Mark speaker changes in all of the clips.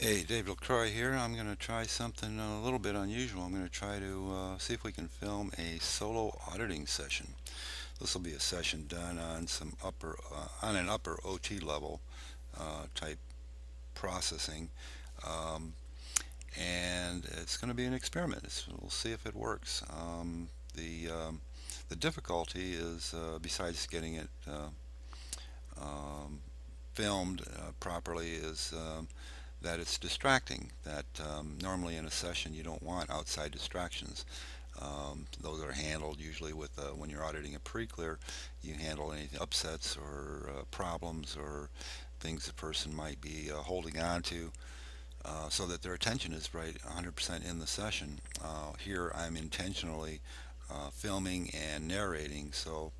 Speaker 1: Hey, Dave LaCroix here. I'm going to try something a little bit unusual. I'm going to try to see if we can film a solo auditing session. This will be a session done on on an upper OT level type processing, um, and it's going to be an experiment. We'll see if it works. The difficulty is, besides getting it um, filmed properly, is that it's distracting. That normally in a session you don't want outside distractions. Those are handled usually with when you're auditing a pre-clear, you handle any upsets or problems or things the person might be holding on to, so that their attention is right 100% in the session. Here I'm intentionally filming and narrating, so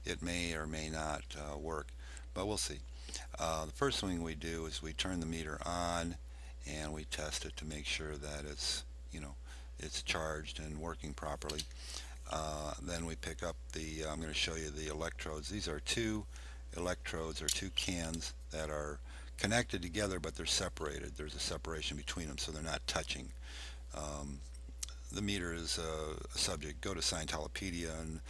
Speaker 1: it may or may not work, but we'll see. The first thing we do is we turn the meter on and we test it to make sure that it's charged and working properly. Then we pick up I'm going to show you the electrodes. These are two electrodes or two cans that are connected together, but they're separated. There's a separation between them, so they're not touching. Um, the meter is a subject. Go to Scientolopedia and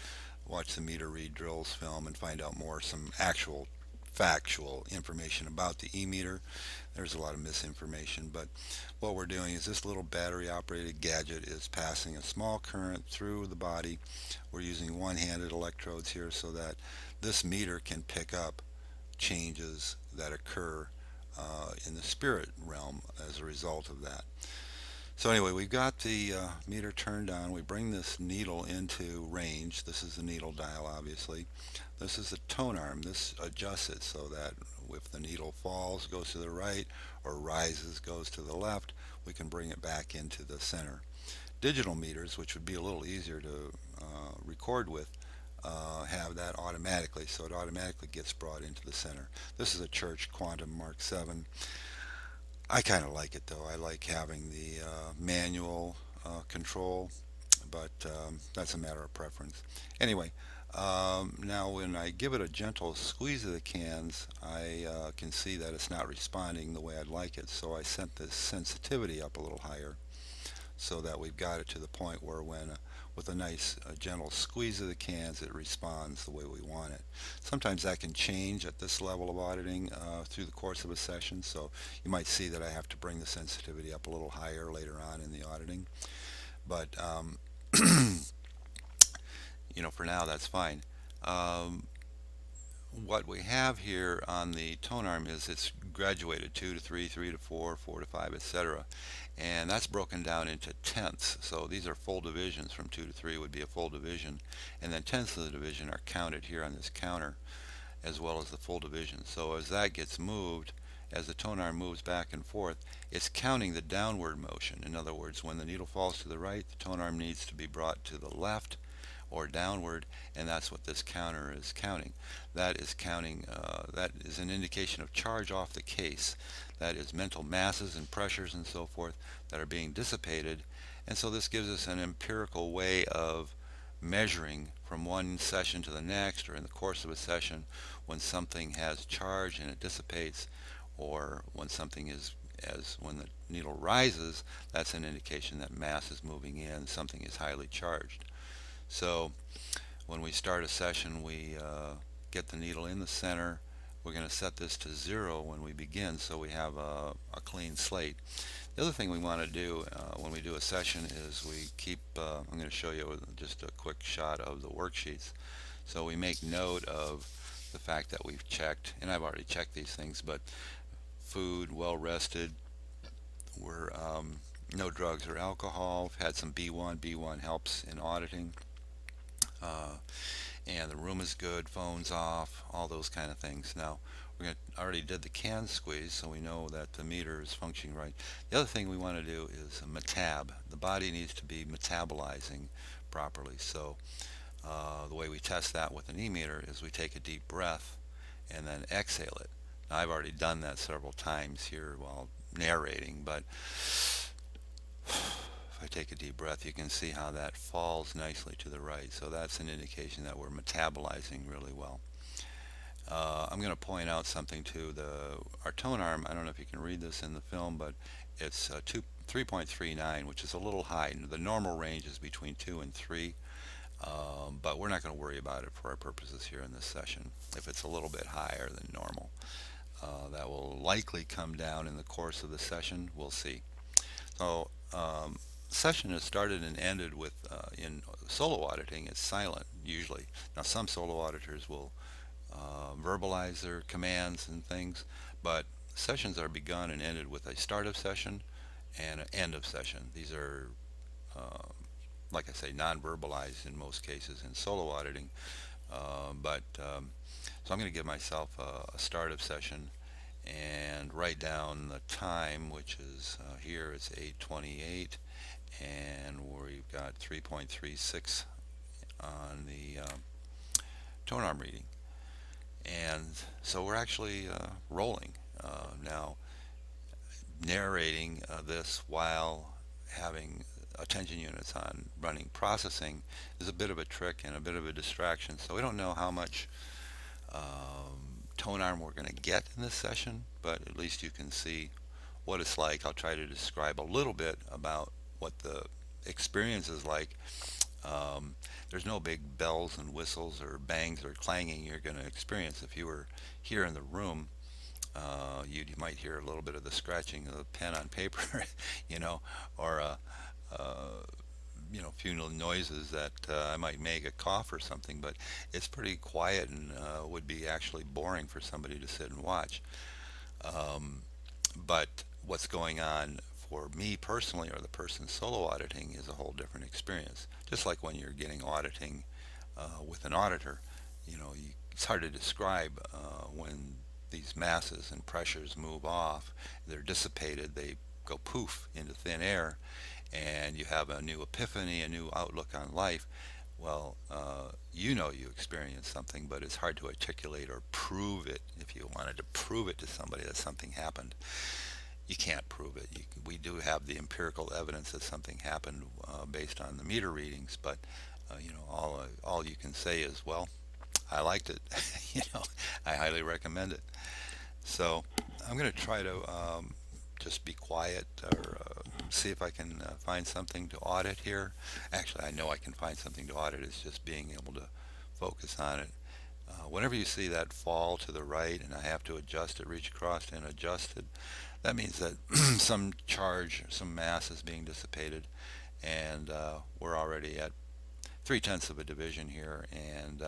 Speaker 1: watch the meter read drills film and find out some actual factual information about the e-meter. There's a lot of misinformation, but what we're doing is this little battery operated gadget is passing a small current through the body. We're using one-handed electrodes here so that this meter can pick up changes that occur in the spirit realm as a result of that. So anyway, we've got the meter turned on. We bring this needle into range. This is the needle dial, obviously. This is the tone arm. This adjusts it so that if the needle falls, goes to the right, or rises, goes to the left, we can bring it back into the center. Digital meters, which would be a little easier to record with, have that automatically, so it automatically gets brought into the center. This is a Church Quantum Mark 7. I kind of like it though. I like having the manual control, but that's a matter of preference. Anyway, now when I give it a gentle squeeze of the cans, I can see that it's not responding the way I'd like it. So I set this sensitivity up a little higher so that we've got it to the point where with a nice gentle squeeze of the cans, it responds the way we want it. Sometimes that can change at this level of auditing through the course of a session, so you might see that I have to bring the sensitivity up a little higher later on in the auditing. But for now, that's fine. Um, what we have here on the tone arm is it's graduated 2 to 3, 3 to 4, 4 to 5, etc. And that's broken down into tenths. So these are full divisions. From 2 to 3 would be a full division. And then tenths of the division are counted here on this counter, as well as the full division. So as that gets moved, as the tone arm moves back and forth, it's counting the downward motion. In other words, when the needle falls to the right, the tone arm needs to be brought to the left or downward, and that's what this counter is counting. That is counting, that is an indication of charge off the case. That is mental masses and pressures and so forth that are being dissipated, and so this gives us an empirical way of measuring from one session to the next, or in the course of a session, when something has charge and it dissipates, or when something is when the needle rises, that's an indication that mass is moving in, something is highly charged. So when we start a session, we get the needle in the center. We're going to set this to 0 when we begin, so we have a clean slate. The other thing we want to do when we do a session is we keep, I'm going to show you just a quick shot of the worksheets. So we make note of the fact that we've checked, and I've already checked these things, but food, well rested, we're no drugs or alcohol. We've had some B1. B1 helps in auditing. And the room is good, phones off, all those kind of things. Now, already did the can squeeze, so we know that the meter is functioning right. The other thing we want to do is a metab. The body needs to be metabolizing properly. So the way we test that with an e-meter is we take a deep breath and then exhale it. Now, I've already done that several times here while narrating, but if I take a deep breath, you can see how that falls nicely to the right. So that's an indication that we're metabolizing really well. I'm going to point out something too. Our tone arm, I don't know if you can read this in the film, but it's 3.39, which is a little high. The normal range is between 2 and 3, but we're not going to worry about it for our purposes here in this session. If it's a little bit higher than normal, that will likely come down in the course of the session. We'll see. So, session is started and ended with, in solo auditing, it's silent usually. Now, some solo auditors will verbalize their commands and things, but sessions are begun and ended with a start of session and an end of session. These are, uh, like I say, non-verbalized in most cases in solo auditing, but so I'm going to give myself a start of session and write down the time, which is here it's 8:28, and we've got 3.36 on the tone arm reading. And so we're actually rolling now, narrating this while having attention units on running processing is a bit of a trick and a bit of a distraction. So we don't know how much tone arm we're going to get in this session, but at least you can see what it's like. I'll try to describe a little bit about what the experience is like. Um, there's no big bells and whistles or bangs or clanging you're going to experience. If you were here in the room, you might hear a little bit of the scratching of the pen on paper, you know, or few noises that I might make, a cough or something. But it's pretty quiet and would be actually boring for somebody to sit and watch. Um, but what's going on for me personally or the person solo auditing is a whole different experience. Just like when you're getting auditing with an auditor, it's hard to describe when these masses and pressures move off, they're dissipated, they go poof into thin air, and you have a new epiphany, a new outlook on life. Well, you experience something, but it's hard to articulate or prove it. If you wanted to prove it to somebody that something happened, you can't prove it. We do have the empirical evidence that something happened based on the meter readings, but all you can say is, well, I liked it. I highly recommend it. So I'm going to try to just be quiet or see if I can find something to audit here. Actually, I know I can find something to audit. It's just being able to focus on it. Whenever you see that fall to the right and I have to adjust it, reach across and adjust it, that means that some charge, some mass is being dissipated, and we're already at 3/10 of a division here, and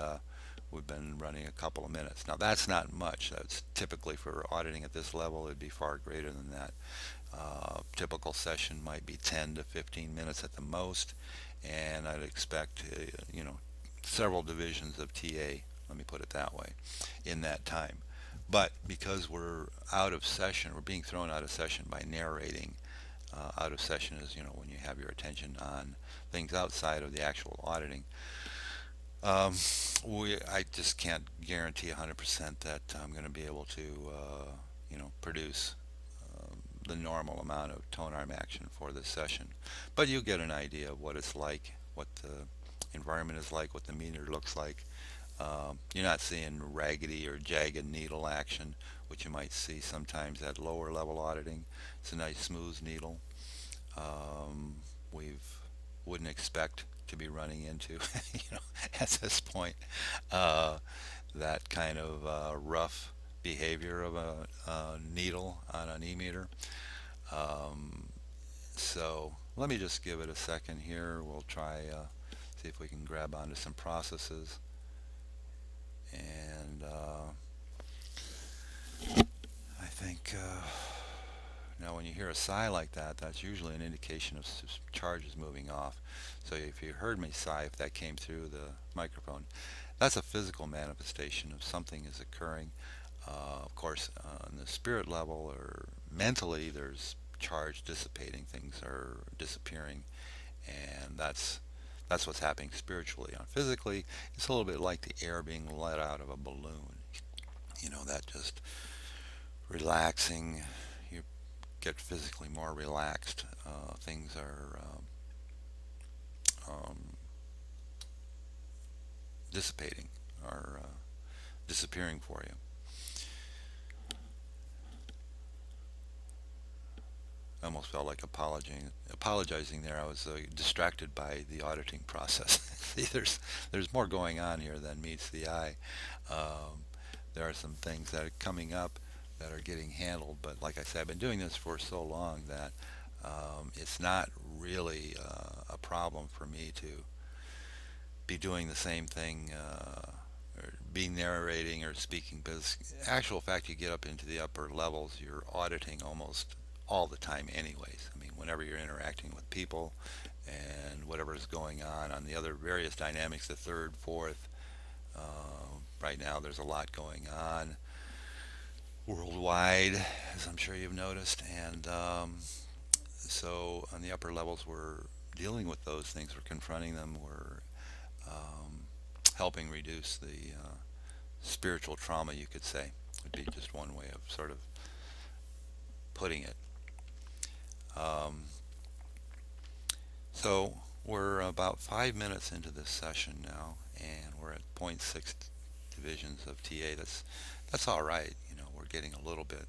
Speaker 1: we've been running a couple of minutes. Now that's not much. That's typically for auditing at this level, it'd be far greater than that. Typical session might be 10 to 15 minutes at the most, and I'd expect several divisions of TA, let me put it that way, in that time. But because we're out of session, we're being thrown out of session by narrating. Out of session is when you have your attention on things outside of the actual auditing. Um, I just can't guarantee 100% that I'm going to be able to produce the normal amount of tone arm action for this session. But you'll get an idea of what it's like, what the environment is like, what the meter looks like. You're not seeing raggedy or jagged needle action, which you might see sometimes at lower level auditing. It's a nice smooth needle. We wouldn't expect to be running into, at this point, uh, that kind of rough behavior of a needle on an e-meter. Um, so let me just give it a second here. We'll try see if we can grab onto some processes. And I think now when you hear a sigh like that, that's usually an indication of charges moving off. So if you heard me sigh, if that came through the microphone, that's a physical manifestation of something is occurring. Of course, on the spirit level or mentally, there's charge dissipating, things are disappearing, and that's what's happening spiritually. On physically, it's a little bit like the air being let out of a balloon. That just relaxing. You get physically more relaxed. Things are dissipating, are disappearing for you. I almost felt like apologizing there. I was distracted by the auditing process. See, there's more going on here than meets the eye. Um, there are some things that are coming up that are getting handled, but like I said, I've been doing this for so long that it's not really a problem for me to be doing the same thing, or be narrating or speaking, because actual fact, you get up into the upper levels, you're auditing almost all the time anyways. I mean, whenever you're interacting with people and whatever is going on the other various dynamics, the third, fourth, right now there's a lot going on worldwide, as I'm sure you've noticed, and so on the upper levels, we're dealing with those things, we're confronting them, we're um, helping reduce the spiritual trauma, you could say, would be just one way of sort of putting it. Um, so we're about 5 minutes into this session now, and we're at point 0.6 divisions of TA. That's all right. You know, we're getting a little bit.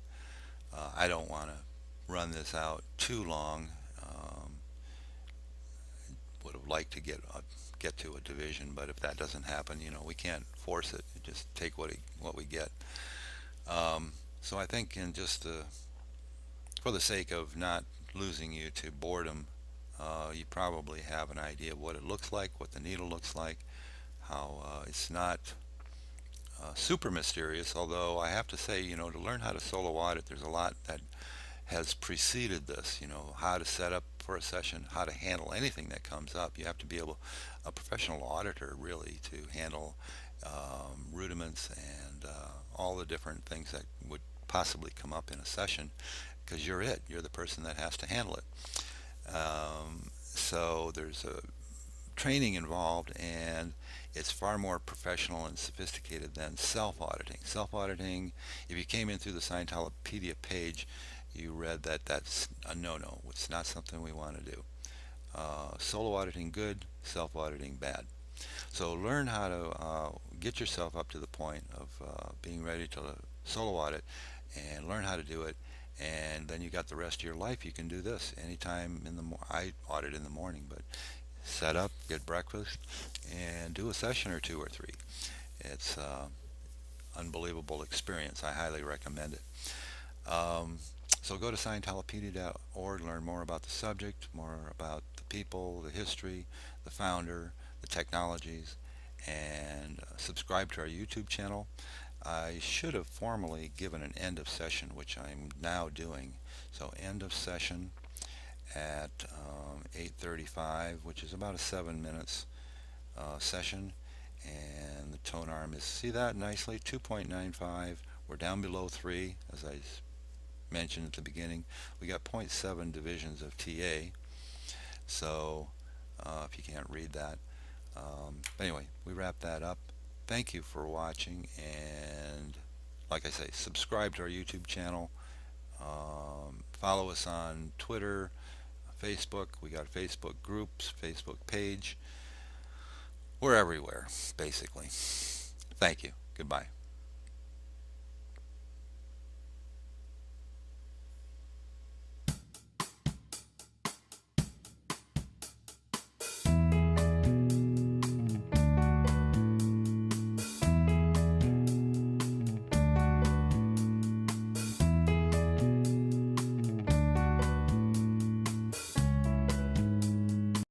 Speaker 1: I don't want to run this out too long. Um, would have liked to get to a division, but if that doesn't happen, you know, we can't force it. You just take what we get. So I think in just for the sake of not losing you to boredom, you probably have an idea of what it looks like, what the needle looks like, how it's not super mysterious, although I have to say, you know, to learn how to solo audit, there's a lot that has preceded this, you know, how to set up for a session, how to handle anything that comes up. You have to be a professional auditor really to handle rudiments and all the different things that would possibly come up in a session, because you're the person that has to handle it. So there's a training involved, and it's far more professional and sophisticated than self-auditing. Self-auditing, if you came in through the Scientolopedia page, you read that that's a no-no. It's not something we want to do. Solo auditing good, self-auditing bad. So learn how to get yourself up to the point of being ready to solo audit, and learn how to do it, and then you got the rest of your life. You can do this anytime in the I audit in the morning, but set up, get breakfast, and do a session or two or three. It's unbelievable experience. I highly recommend it. So go to Scientolopedia.org, learn more about the subject, more about the people, the history, the founder, the technologies, and subscribe to our YouTube channel. I should have formally given an end of session, which I'm now doing. So end of session at 8:35, which is about a 7 minutes session, and the tone arm is, see that nicely, 2.95. We're down below 3, as I mentioned at the beginning. We got zero point 0.7 divisions of TA, so if you can't read that. Anyway, we wrap that up. Thank you for watching, and like I say, subscribe to our YouTube channel. Follow us on Twitter, Facebook. We got Facebook groups, Facebook page. We're everywhere, basically. Thank you. Goodbye.